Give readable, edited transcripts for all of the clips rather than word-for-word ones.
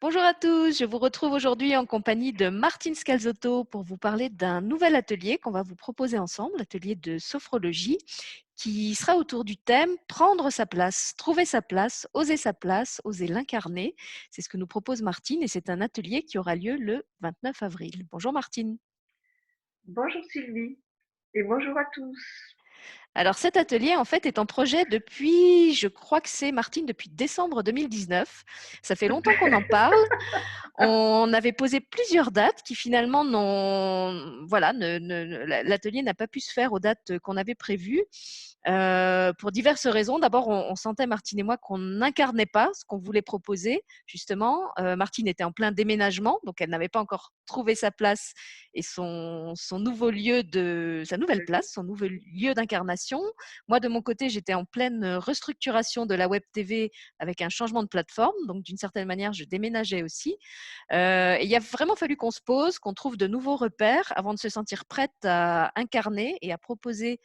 Bonjour à tous, je vous retrouve aujourd'hui en compagnie de Martine Scalzotto pour vous parler d'un nouvel atelier qu'on va vous proposer ensemble, l'atelier de sophrologie, qui sera autour du thème prendre sa place, trouver sa place, oser l'incarner. C'est ce que nous propose Martine et c'est un atelier qui aura lieu le 29 avril. Bonjour Martine. Bonjour Sylvie et bonjour à tous. Alors cet atelier en fait est en projet depuis, je crois que c'est Martine, depuis décembre 2019. Ça fait longtemps qu'on en parle. On avait posé plusieurs dates qui finalement n'ont, voilà, l'atelier n'a pas pu se faire aux dates qu'on avait prévues. Pour diverses raisons. D'abord, on sentait, Martine et moi, qu'on n'incarnait pas ce qu'on voulait proposer, justement. Martine était en plein déménagement, donc elle n'avait pas encore trouvé sa place et son nouveau lieu sa nouvelle place, son nouveau lieu d'incarnation. Moi, de mon côté, j'étais en pleine restructuration de la web TV avec un changement de plateforme, donc d'une certaine manière, je déménageais aussi. Et il a vraiment fallu qu'on se pose, qu'on trouve de nouveaux repères avant de se sentir prête à incarner et à proposer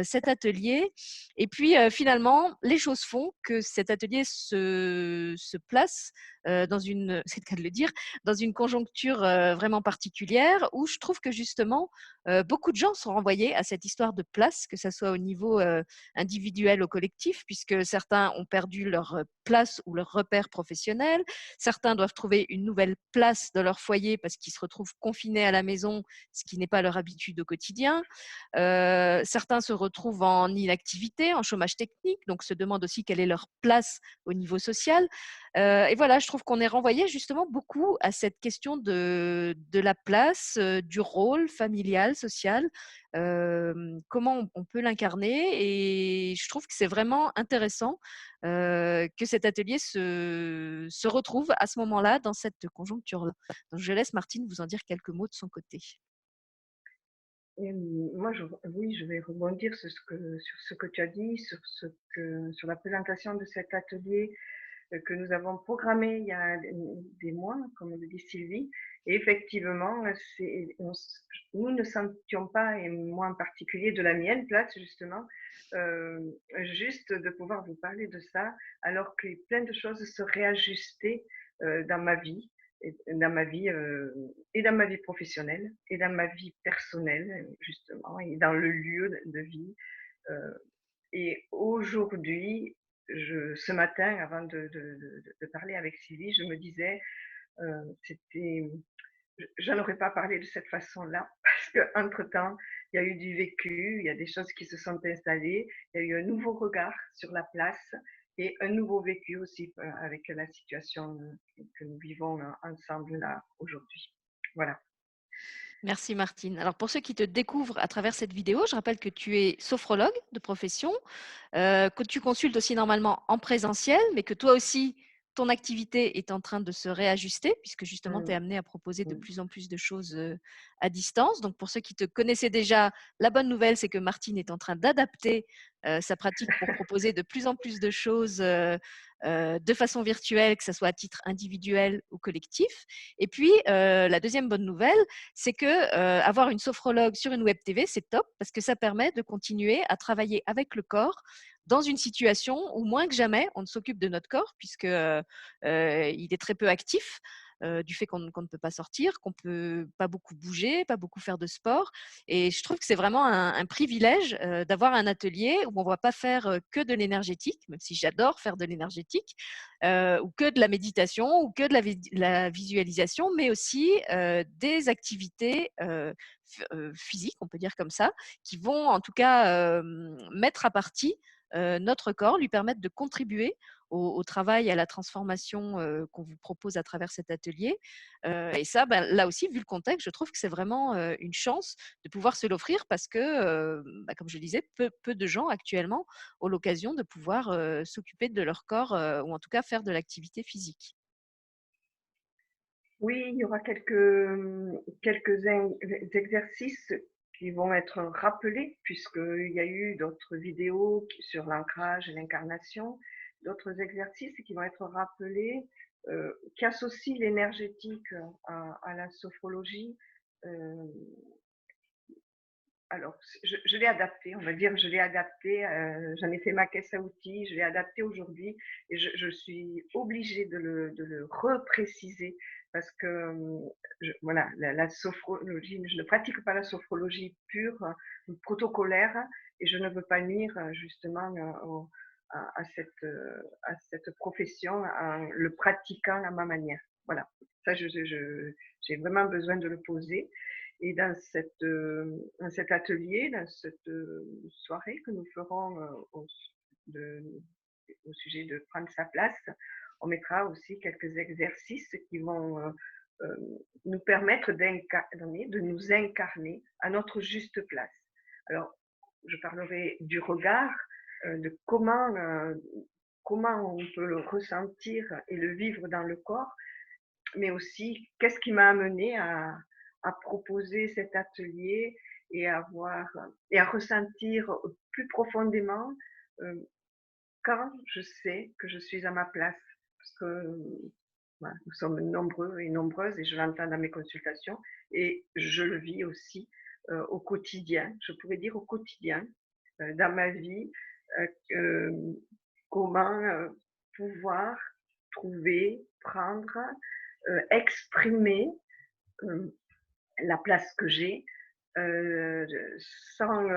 cet atelier. Et puis finalement, les choses font que cet atelier se place dans une, c'est le cas de le dire, dans une conjoncture vraiment particulière où je trouve que justement, beaucoup de gens sont renvoyés à cette histoire de place, que ce soit au niveau individuel ou collectif, puisque certains ont perdu leur place ou leur repère professionnel, certains doivent trouver une nouvelle place dans leur foyer parce qu'ils se retrouvent confinés à la maison, ce qui n'est pas leur habitude au quotidien. Certains se retrouvent en inactivité, en chômage technique, donc se demandent aussi quelle est leur place au niveau social. Et voilà, je trouve qu'on est renvoyé justement beaucoup à cette question de la place, du rôle familial, social, comment on peut l'incarner. Et je trouve que c'est vraiment intéressant que cet atelier se retrouve à ce moment-là, dans cette conjoncture-là. Donc je laisse Martine vous en dire quelques mots de son côté. Et moi, oui, je vais rebondir sur ce que tu as dit, sur la présentation de cet atelier que nous avons programmé il y a des mois, comme le dit Sylvie. Et effectivement, nous ne sentions pas, et moi en particulier, de la mienne place justement, euh, juste de pouvoir vous parler de ça, alors que plein de choses se réajustaient dans ma vie, et dans ma vie professionnelle, et dans ma vie personnelle, justement, et dans le lieu de vie. Euh, et aujourd'hui, ce matin, avant de parler avec Sylvie, je me disais, c'était, je n'aurais pas parlé de cette façon-là parce qu'entre-temps, il y a eu du vécu, il y a des choses qui se sont installées, il y a eu un nouveau regard sur la place et un nouveau vécu aussi avec la situation que nous vivons ensemble là aujourd'hui. Voilà. Merci Martine. Alors pour ceux qui te découvrent à travers cette vidéo, je rappelle que tu es sophrologue de profession, que tu consultes aussi normalement en présentiel, mais que toi aussi, ton activité est en train de se réajuster, puisque justement, tu es Mm, amené à proposer de mm. plus en plus de choses à distance. Donc pour ceux qui te connaissaient déjà, la bonne nouvelle, c'est que Martine est en train d'adapter sa pratique pour proposer de plus en plus de choses de façon virtuelle, que ce soit à titre individuel ou collectif. Et puis, la deuxième bonne nouvelle, c'est que avoir une sophrologue sur une web TV, c'est top parce que ça permet de continuer à travailler avec le corps dans une situation où moins que jamais on s'occupe de notre corps puisque il est très peu actif. Du fait qu'on ne peut pas sortir, qu'on peut pas beaucoup bouger, pas beaucoup faire de sport. Et je trouve que c'est vraiment un privilège d'avoir un atelier où on ne va pas faire que de l'énergétique, même si j'adore faire de l'énergétique, ou que de la méditation, ou que de la visualisation, mais aussi des activités physiques, on peut dire comme ça, qui vont en tout cas mettre à partie notre corps, lui permettre de contribuer au travail, à la transformation qu'on vous propose à travers cet atelier. Et ça, ben, là aussi, vu le contexte, je trouve que c'est vraiment une chance de pouvoir se l'offrir parce que, bah, comme je le disais, peu de gens actuellement ont l'occasion de pouvoir s'occuper de leur corps ou en tout cas faire de l'activité physique. Oui, il y aura quelques exercices qui vont être rappelés, puisqu'il y a eu d'autres vidéos sur l'ancrage et l'incarnation, d'autres exercices qui vont être rappelés, qui associent l'énergétique à la sophrologie. Euh, Alors, je l'ai adapté, on va dire, je l'ai adapté, j'en ai fait ma caisse à outils, je l'ai adapté aujourd'hui et je suis obligée de le repréciser parce que, voilà, la sophrologie, je ne pratique pas la sophrologie pure, protocolaire et je ne veux pas nuire, justement, au à cette profession en le pratiquant à ma manière. Voilà. Ça, j'ai vraiment besoin de le poser et dans cet atelier, dans cette soirée que nous ferons de- au sujet de prendre sa place, on mettra aussi quelques exercices qui vont euh, nous permettre d'incarner, de nous incarner à notre juste place. Alors, je parlerai du regard, de comment on peut le ressentir et le vivre dans le corps, mais aussi qu'est-ce qui m'a amené à proposer cet atelier et et à ressentir plus profondément euh, quand je sais que je suis à ma place. Parce que voilà, nous sommes nombreux et nombreuses et je l'entends dans mes consultations et je le vis aussi au quotidien, je pourrais dire au quotidien, dans ma vie, euh, euh, comment pouvoir trouver, prendre, exprimer euh, la place que j'ai euh, sans,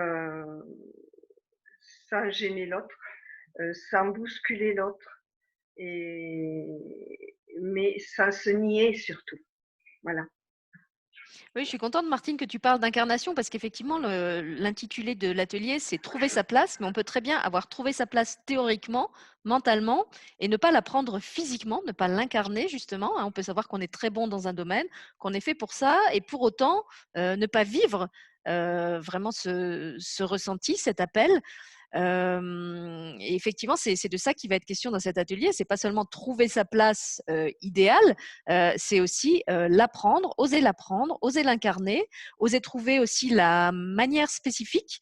sans gêner l'autre, sans bousculer l'autre, mais sans se nier surtout. Voilà. Oui, je suis contente, Martine, que tu parles d'incarnation parce qu'effectivement, l'intitulé de l'atelier, c'est trouver sa place, mais on peut très bien avoir trouvé sa place théoriquement, mentalement, et ne pas la prendre physiquement, ne pas l'incarner, justement. On peut savoir qu'on est très bon dans un domaine, qu'on est fait pour ça, et pour autant, ne pas vivre vraiment ce ressenti, cet appel. Et effectivement, c'est de ça qui va être question dans cet atelier. C'est pas seulement trouver sa place idéale, c'est aussi l'apprendre, oser l'incarner, oser trouver aussi la manière spécifique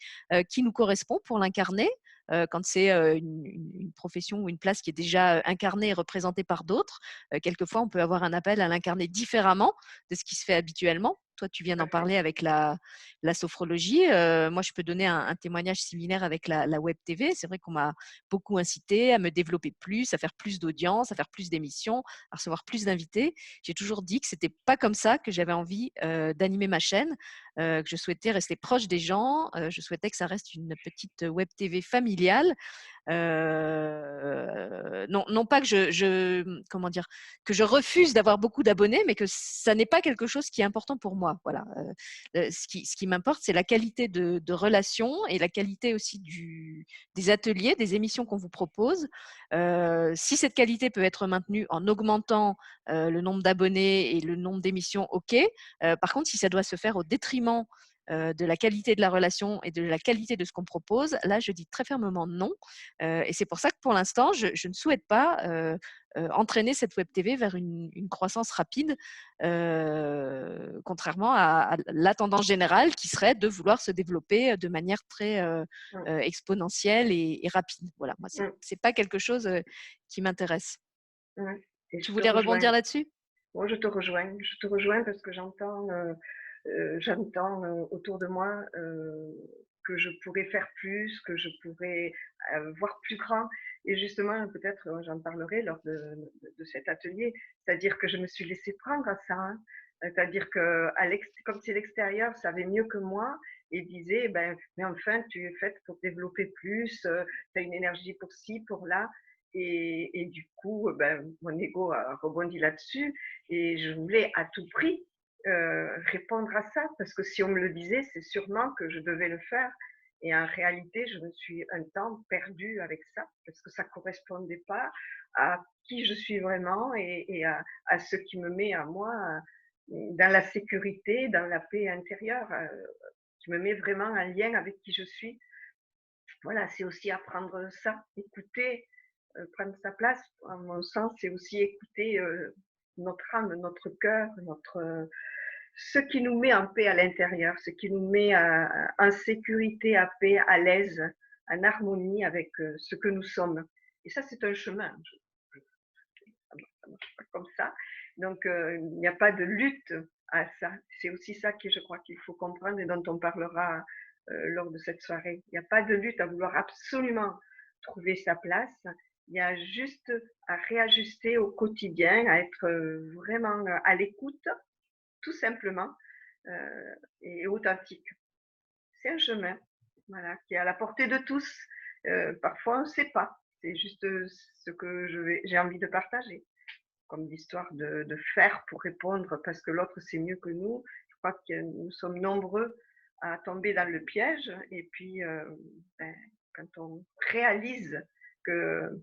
qui nous correspond pour l'incarner. Quand c'est une profession ou une place qui est déjà incarnée et représentée par d'autres, quelquefois on peut avoir un appel à l'incarner différemment de ce qui se fait habituellement. Toi, tu viens d'en parler avec la sophrologie. Moi, je peux donner un témoignage similaire avec la web TV. C'est vrai qu'on m'a beaucoup incité à me développer plus, à faire plus d'audience, à faire plus d'émissions, à recevoir plus d'invités. J'ai toujours dit que c'était pas comme ça que j'avais envie d'animer ma chaîne, que je souhaitais rester proche des gens. Je souhaitais que ça reste une petite web TV familiale non pas que comment dire, que je refuse d'avoir beaucoup d'abonnés, mais que ça n'est pas quelque chose qui est important pour moi. Voilà. Ce qui m'importe, c'est la qualité de relation et la qualité aussi des ateliers, des émissions qu'on vous propose. Si cette qualité peut être maintenue en augmentant le nombre d'abonnés et le nombre d'émissions, ok. Par contre, si ça doit se faire au détriment de la qualité de la relation et de la qualité de ce qu'on propose, là, je dis très fermement non. Et c'est pour ça que pour l'instant, je ne souhaite pas entraîner cette web TV vers une croissance rapide, contrairement à la tendance générale qui serait de vouloir se développer de manière très Mm, exponentielle et rapide. Voilà, moi, mm, c'est pas quelque chose qui m'intéresse. mm. Et Tu je te voulais rejoins. rebondir là-dessus? Moi, je te rejoins parce que j'entends autour de moi que je pourrais faire plus, que je pourrais voir plus grand. Et justement, peut-être j'en parlerai lors de cet atelier, c'est-à-dire que je me suis laissée prendre à ça. Hein. C'est-à-dire que comme si l'extérieur savait mieux que moi et disait, ben, mais enfin, tu es faite pour développer plus, tu as une énergie pour ci, pour là. Et du coup, ben, mon ego a rebondi là-dessus et je voulais à tout prix répondre à ça, parce que si on me le disait, c'est sûrement que je devais le faire. Et en réalité, je me suis un temps perdue avec ça, parce que ça ne correspondait pas à qui je suis vraiment et à ce qui me met à moi dans la sécurité, dans la paix intérieure, qui me met vraiment en lien avec qui je suis. Voilà, c'est aussi apprendre ça, écouter, prendre sa place. À mon sens, c'est aussi écouter notre âme, notre cœur, ce qui nous met en paix à l'intérieur, ce qui nous met en sécurité, à paix, à l'aise, en harmonie avec ce que nous sommes. Et ça, c'est un chemin. Ça marche pas comme ça. Donc, il n'y a pas de lutte à ça. C'est aussi ça que je crois qu'il faut comprendre et dont on parlera lors de cette soirée. Il n'y a pas de lutte à vouloir absolument trouver sa place. Il y a juste à réajuster au quotidien, à être vraiment à l'écoute, tout simplement, et authentique. C'est un chemin, voilà, qui est à la portée de tous. Parfois, on ne sait pas. C'est juste ce que j'ai envie de partager, comme l'histoire de faire pour répondre parce que l'autre sait mieux que nous. Je crois que nous sommes nombreux à tomber dans le piège. Et puis, ben, quand on réalise qu'il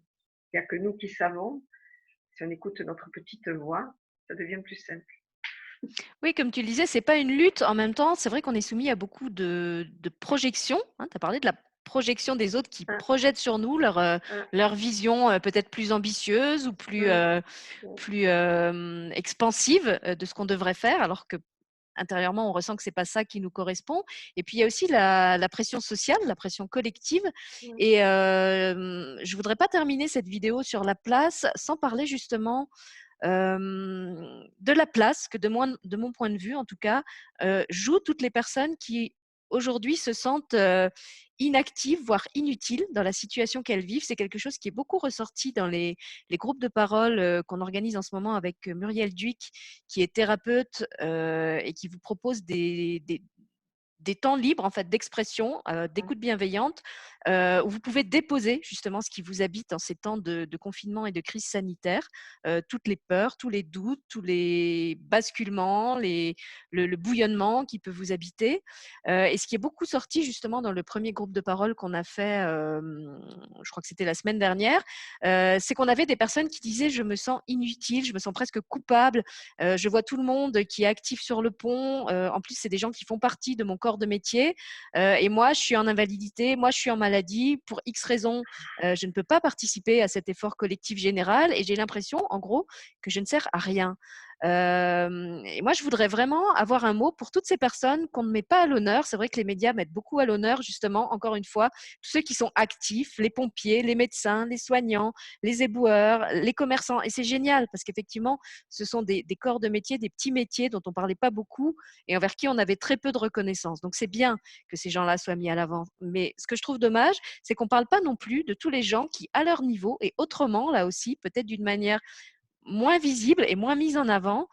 n'y a que nous qui savons, si on écoute notre petite voix, ça devient plus simple. Oui, comme tu le disais, c'est pas une lutte. En même temps, c'est vrai qu'on est soumis à beaucoup de projections, hein. Tu as parlé de la projection des autres qui Hein, projettent sur nous leur, hein, leur vision peut-être plus ambitieuse ou plus, mmh, mmh, plus expansive de ce qu'on devrait faire, alors que intérieurement, on ressent que c'est pas ça qui nous correspond. Et puis il y a aussi la pression sociale, la pression collective. mmh, Et je voudrais pas terminer cette vidéo sur la place sans parler justement de la place que de mon point de vue en tout cas, jouent toutes les personnes qui aujourd'hui se sentent inactives, voire inutiles dans la situation qu'elles vivent. C'est quelque chose qui est beaucoup ressorti dans les groupes de parole qu'on organise en ce moment avec Muriel Duic, qui est thérapeute et qui vous propose des temps libres en fait d'expression, mmh, d'écoute bienveillante, où vous pouvez déposer justement ce qui vous habite en ces temps de confinement et de crise sanitaire, toutes les peurs, tous les doutes, tous les basculements, le bouillonnement qui peut vous habiter. Et ce qui est beaucoup sorti justement dans le premier groupe de parole qu'on a fait, je crois que c'était la semaine dernière, c'est qu'on avait des personnes qui disaient: «Je me sens inutile, je me sens presque coupable, je vois tout le monde qui est actif sur le pont. En plus, c'est des gens qui font partie de mon corps de métier. Et moi, je suis en invalidité, moi, je suis en maladie. Pour X raisons, je ne peux pas participer à cet effort collectif général et j'ai l'impression, en gros, que je ne sers à rien. Et moi, je voudrais vraiment avoir un mot pour toutes ces personnes qu'on ne met pas à l'honneur. C'est vrai que les médias mettent beaucoup à l'honneur, justement, encore une fois, tous ceux qui sont actifs, les pompiers, les médecins, les soignants, les éboueurs, les commerçants. Et c'est génial parce qu'effectivement, ce sont des corps de métier, des petits métiers dont on ne parlait pas beaucoup et envers qui on avait très peu de reconnaissance. Donc c'est bien que ces gens-là soient mis à l'avant. Mais ce que je trouve dommage, c'est qu'on ne parle pas non plus de tous les gens qui, à leur niveau et autrement, là aussi, peut-être d'une manière moins visibles et moins mises en avant,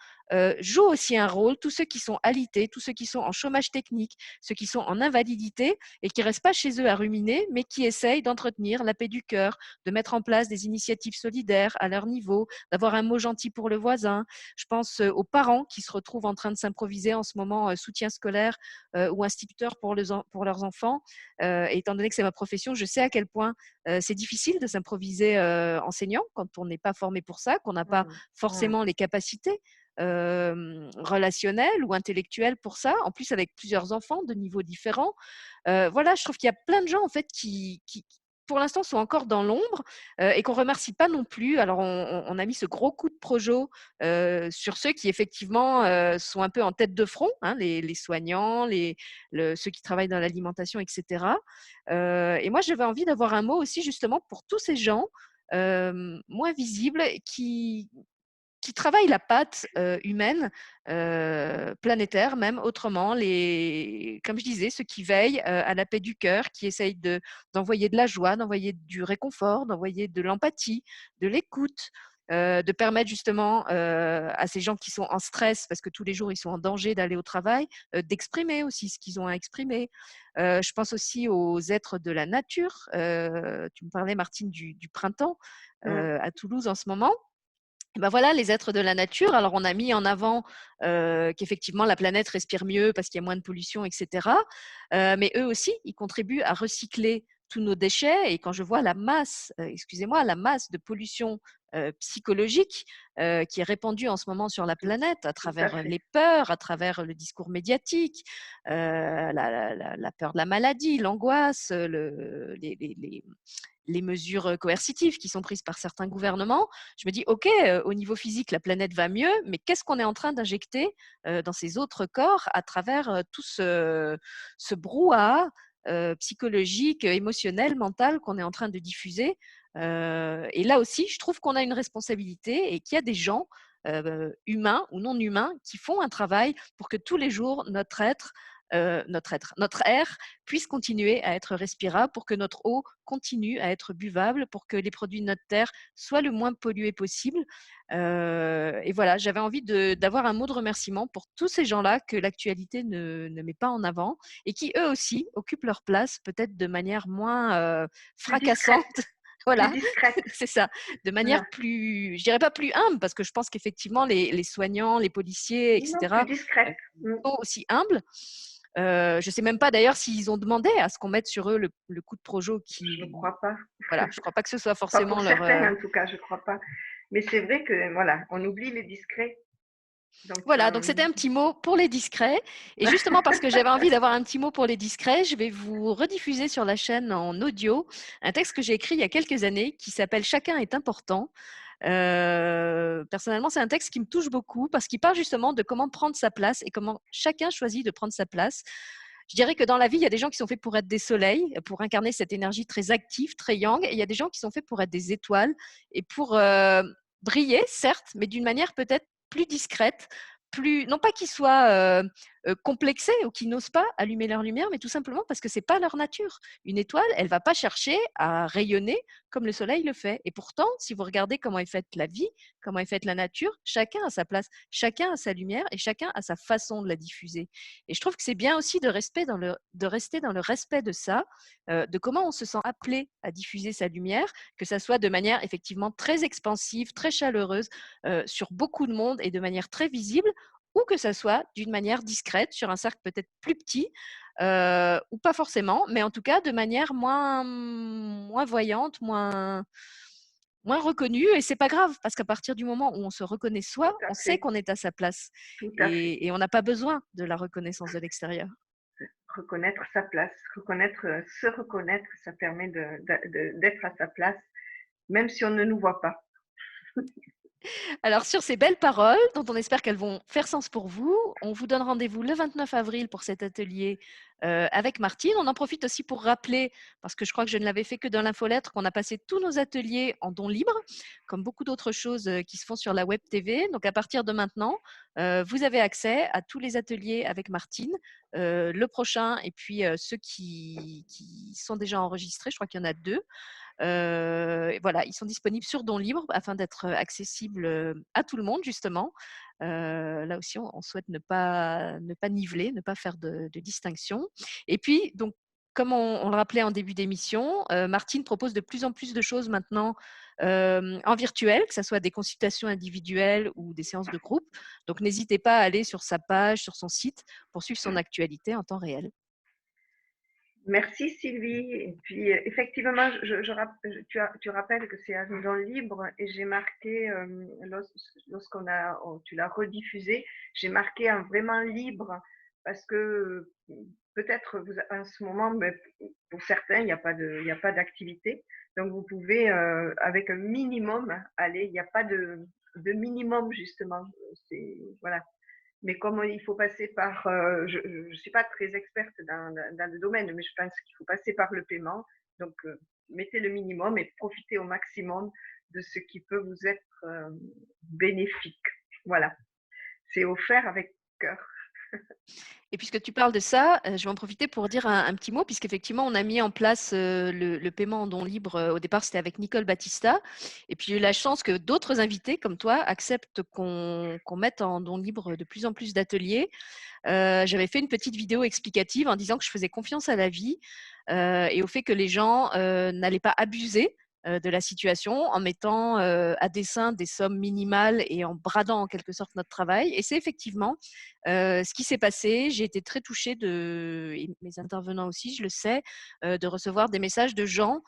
jouent aussi un rôle. Tous ceux qui sont alités, tous ceux qui sont en chômage technique, ceux qui sont en invalidité et qui ne restent pas chez eux à ruminer, mais qui essayent d'entretenir la paix du cœur, de mettre en place des initiatives solidaires à leur niveau, d'avoir un mot gentil pour le voisin. Je pense aux parents qui se retrouvent en train de s'improviser en ce moment soutien scolaire ou instituteurs pour leurs enfants. Et étant donné que c'est ma profession, je sais à quel point c'est difficile de s'improviser enseignant quand on n'est pas formé pour ça, qu'on n'a pas mmh, mmh, forcément les capacités relationnelles ou intellectuelles pour ça, en plus avec plusieurs enfants de niveaux différents. Voilà, je trouve qu'il y a plein de gens en fait qui pour l'instant sont encore dans l'ombre et qu'on remercie pas non plus. Alors on a mis ce gros coup de projo sur ceux qui effectivement sont un peu en tête de front, hein, les soignants, ceux qui travaillent dans l'alimentation, etc. Et moi j'avais envie d'avoir un mot aussi justement pour tous ces gens moins visibles qui travaillent la patte humaine, planétaire même, autrement, comme je disais, ceux qui veillent à la paix du cœur, qui essayent d'envoyer de la joie, d'envoyer du réconfort, d'envoyer de l'empathie, de l'écoute, de permettre justement à ces gens qui sont en stress, parce que tous les jours ils sont en danger d'aller au travail, d'exprimer aussi ce qu'ils ont à exprimer. Je pense aussi aux êtres de la nature. Tu me parlais, Martine, du printemps mmh, à Toulouse en ce moment. Et ben voilà, les êtres de la nature. Alors, on a mis en avant qu'effectivement, la planète respire mieux parce qu'il y a moins de pollution, etc. Mais eux aussi, ils contribuent à recycler tous nos déchets. Et quand je vois la masse, excusez-moi, la masse de pollution psychologique qui est répandue en ce moment sur la tout planète à tout à travers fait. les peurs, à travers le discours médiatique, la peur de la maladie, l'angoisse, les mesures coercitives qui sont prises par certains gouvernements, je me dis, OK, au niveau physique, la planète va mieux, mais qu'est-ce qu'on est en train d'injecter dans ces autres corps à travers tout ce brouhaha psychologique, émotionnel, mental qu'on est en train de diffuser. Et là aussi, je trouve qu'on a une responsabilité et qu'il y a des gens, humains ou non humains, qui font un travail pour que tous les jours, notre être notre air puisse continuer à être respirable, pour que notre eau continue à être buvable, pour que les produits de notre terre soient le moins pollués possible. Et voilà, j'avais envie d'avoir un mot de remerciement pour tous ces gens-là que l'actualité ne met pas en avant et qui, eux aussi, occupent leur place, peut-être de manière moins Plus discrète, fracassante. plus Voilà, discrète. c'est ça, de manière Voilà. plus, je dirais pas plus humble, parce que je pense qu'effectivement, les soignants, les policiers, Non, plus etc., discrète. Mm. sont aussi humbles. Je ne sais même pas d'ailleurs s'ils ont demandé à ce qu'on mette sur eux le coup de projo Je ne qui. crois pas. Voilà, je ne crois pas que ce soit Pas pour forcément leur. certains, en tout cas, je ne crois pas. Mais c'est vrai que, voilà, on oublie les discrets. Donc, Voilà, donc c'était un petit mot pour les discrets. Et justement, parce que j'avais envie d'avoir un petit mot pour les discrets, je vais vous rediffuser sur la chaîne en audio un texte que j'ai écrit il y a quelques années qui s'appelle Chacun est important. Personnellement, c'est un texte qui me touche beaucoup parce qu'il parle justement de comment prendre sa place et comment chacun choisit de prendre sa place. Je dirais que dans la vie, il y a des gens qui sont faits pour être des soleils, pour incarner cette énergie très active, très yang, et il y a des gens qui sont faits pour être des étoiles et pour briller, certes, mais d'une manière peut-être plus discrète, plus, non pas qu'ils soient complexés ou qu'ils n'osent pas allumer leur lumière, mais tout simplement parce que c'est pas leur nature. Une étoile, elle va pas chercher à rayonner comme le soleil le fait. Et pourtant, si vous regardez comment est faite la vie, comment est faite la nature, chacun a sa place, chacun a sa lumière et chacun a sa façon de la diffuser. Et je trouve que c'est bien aussi de rester dans le respect de ça, de comment on se sent appelé à diffuser sa lumière, que ça soit de manière effectivement très expansive, très chaleureuse, sur beaucoup de monde et de manière très visible, ou que ça soit d'une manière discrète, sur un cercle peut-être plus petit, ou pas forcément, mais en tout cas de manière moins voyante, moins reconnue. Et c'est pas grave, parce qu'à partir du moment où on se reconnaît soi, tout à on sait fait, qu'on est à sa place. tout à fait. Et on n'a pas besoin de la reconnaissance de l'extérieur. Reconnaître sa place, reconnaître, se reconnaître, ça permet d'être à sa place, même si on ne nous voit pas. Alors, sur ces belles paroles, dont on espère qu'elles vont faire sens pour vous, on vous donne rendez-vous le 29 avril pour cet atelier avec Martine. On en profite aussi pour rappeler, parce que je crois que je ne l'avais fait que dans l'infolettre, qu'on a passé tous nos ateliers en don libre, comme beaucoup d'autres choses qui se font sur la web TV. Donc, à partir de maintenant, vous avez accès à tous les ateliers avec Martine, le prochain et puis ceux qui sont déjà enregistrés. Je crois qu'il y en a 2. Voilà, ils sont disponibles sur don libre afin d'être accessibles à tout le monde, justement. Là aussi, on souhaite ne pas niveler, ne pas faire de distinction. Et puis, donc, comme on le rappelait en début d'émission, Martine propose de plus en plus de choses maintenant en virtuel, que ce soit des consultations individuelles ou des séances de groupe. Donc, n'hésitez pas à aller sur sa page, sur son site, pour suivre son actualité en temps réel. Merci Sylvie. Et puis effectivement, tu rappelles que c'est un don libre et j'ai marqué, tu l'as rediffusé, j'ai marqué un vraiment libre parce que peut-être en ce moment, ben, pour certains, il y a pas d'activité. Donc vous pouvez, avec un minimum, aller, il n'y a pas de minimum justement. Voilà. Mais comme il faut passer par, je ne suis pas très experte dans le domaine, mais je pense qu'il faut passer par le paiement. Donc, mettez le minimum et profitez au maximum de ce qui peut vous être bénéfique. Voilà, c'est offert avec cœur. Et puisque tu parles de ça, je vais en profiter pour dire un petit mot, puisqu'effectivement, on a mis en place le paiement en don libre. Au départ, c'était avec Nicole Battista. Et puis, j'ai eu la chance que d'autres invités comme toi acceptent qu'on mette en don libre de plus en plus d'ateliers. J'avais fait une petite vidéo explicative en disant que je faisais confiance à la vie et au fait que les gens n'allaient pas abuser de la situation en mettant à dessein des sommes minimales et en bradant en quelque sorte notre travail. Et c'est effectivement ce qui s'est passé. J'ai été très touchée, et mes intervenants aussi, je le sais, de recevoir des messages de gens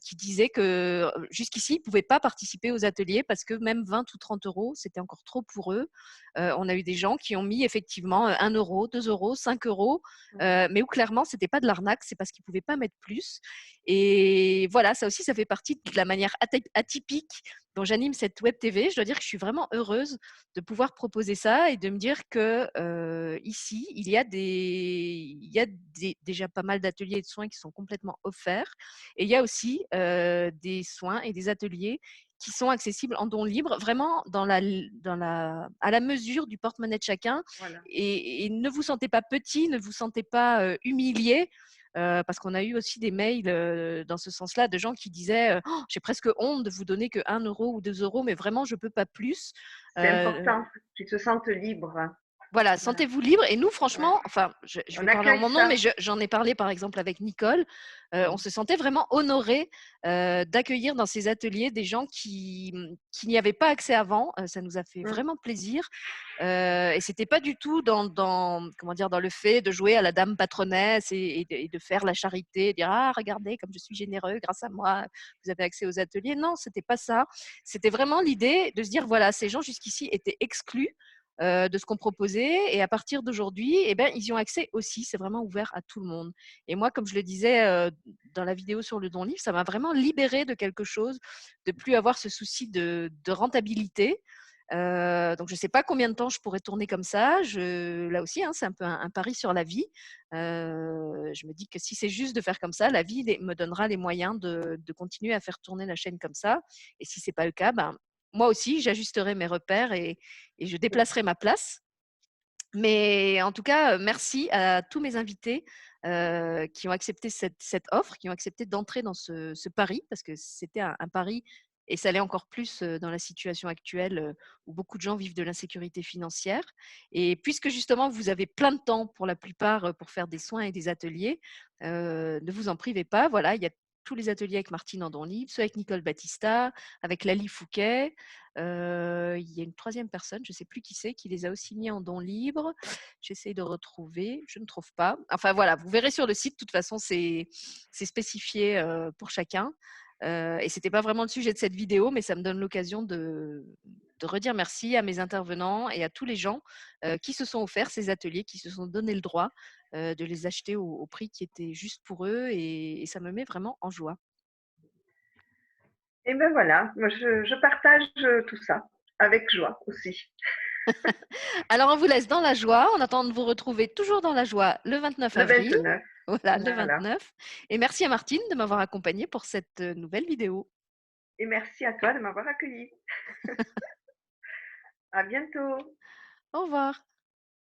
qui disaient que jusqu'ici, ils ne pouvaient pas participer aux ateliers parce que même 20 ou 30 euros, c'était encore trop pour eux. On a eu des gens qui ont mis effectivement 1 euro, 2 euros, 5 euros, mais où clairement, ce n'était pas de l'arnaque, c'est parce qu'ils ne pouvaient pas mettre plus. Et voilà, ça aussi, ça fait partie de la manière atypique dont j'anime cette web TV. Je dois dire que je suis vraiment heureuse de pouvoir proposer ça et de me dire que ici, déjà pas mal d'ateliers de soins qui sont complètement offerts. Et il y a aussi des soins et des ateliers qui sont accessibles en don libre, vraiment à la mesure du porte-monnaie de chacun. Voilà. Et ne vous sentez pas petit, ne vous sentez pas humilié. Parce qu'on a eu aussi des mails dans ce sens-là de gens qui disaient «Oh, j'ai presque honte de vous donner que 1 € ou 2 €, mais vraiment je peux pas plus». C'est Euh, important qu'ils se sentent libres. voilà, Voilà. sentez-vous libre. Et nous, Ouais. franchement, enfin, je On vais parler en accueille mon nom, ça. mais j'en ai parlé par exemple avec Nicole. On se sentait vraiment honorés d'accueillir dans ces ateliers des gens qui n'y avaient pas accès avant. Ça nous a fait Mm. vraiment plaisir. Et c'était pas du tout comment dire, dans le fait de jouer à la dame patronnesse et de faire la charité, dire ah regardez comme je suis généreux, grâce à moi vous avez accès aux ateliers. Non, c'était pas ça. C'était vraiment l'idée de se dire voilà, ces gens jusqu'ici étaient exclus de ce qu'on proposait. Et à partir d'aujourd'hui, eh ben, ils y ont accès aussi. C'est vraiment ouvert à tout le monde. Et moi, comme je le disais dans la vidéo sur le don livre, ça m'a vraiment libérée de quelque chose, de plus avoir ce souci de rentabilité. Donc, je ne sais pas combien de temps je pourrais tourner comme ça. Là aussi, hein, c'est un peu un pari sur la vie. Je me dis que si c'est juste de faire comme ça, la vie me donnera les moyens de continuer à faire tourner la chaîne comme ça. Et si ce n'est pas le cas, ben, moi aussi, j'ajusterai mes repères et je déplacerai ma place. Mais en tout cas, merci à tous mes invités qui ont accepté cette offre, qui ont accepté d'entrer dans ce pari, parce que c'était un pari et ça l'est encore plus dans la situation actuelle où beaucoup de gens vivent de l'insécurité financière. Et puisque justement, vous avez plein de temps pour la plupart pour faire des soins et des ateliers, ne vous en privez pas. Voilà, il y a tous les ateliers avec Martine en don libre, ceux avec Nicole Battista, avec Lali Fouquet. Il y a une troisième personne, je ne sais plus qui c'est, qui les a aussi mis en don libre. J'essaie de retrouver, je ne trouve pas. Enfin voilà, vous verrez sur le site, de toute façon, c'est spécifié pour chacun. Et ce n'était pas vraiment le sujet de cette vidéo, mais ça me donne l'occasion de redire merci à mes intervenants et à tous les gens qui se sont offerts ces ateliers, qui se sont donné le droit de les acheter au prix qui était juste pour eux. Et ça me met vraiment en joie. Et ben voilà, moi je partage tout ça avec joie aussi. Alors, on vous laisse dans la joie. On attend de vous retrouver toujours dans la joie le 29 Le avril. 29. Voilà, le Voilà. 29. Et merci à Martine de m'avoir accompagnée pour cette nouvelle vidéo. Et merci à toi de m'avoir accueilli. À bientôt. Au revoir.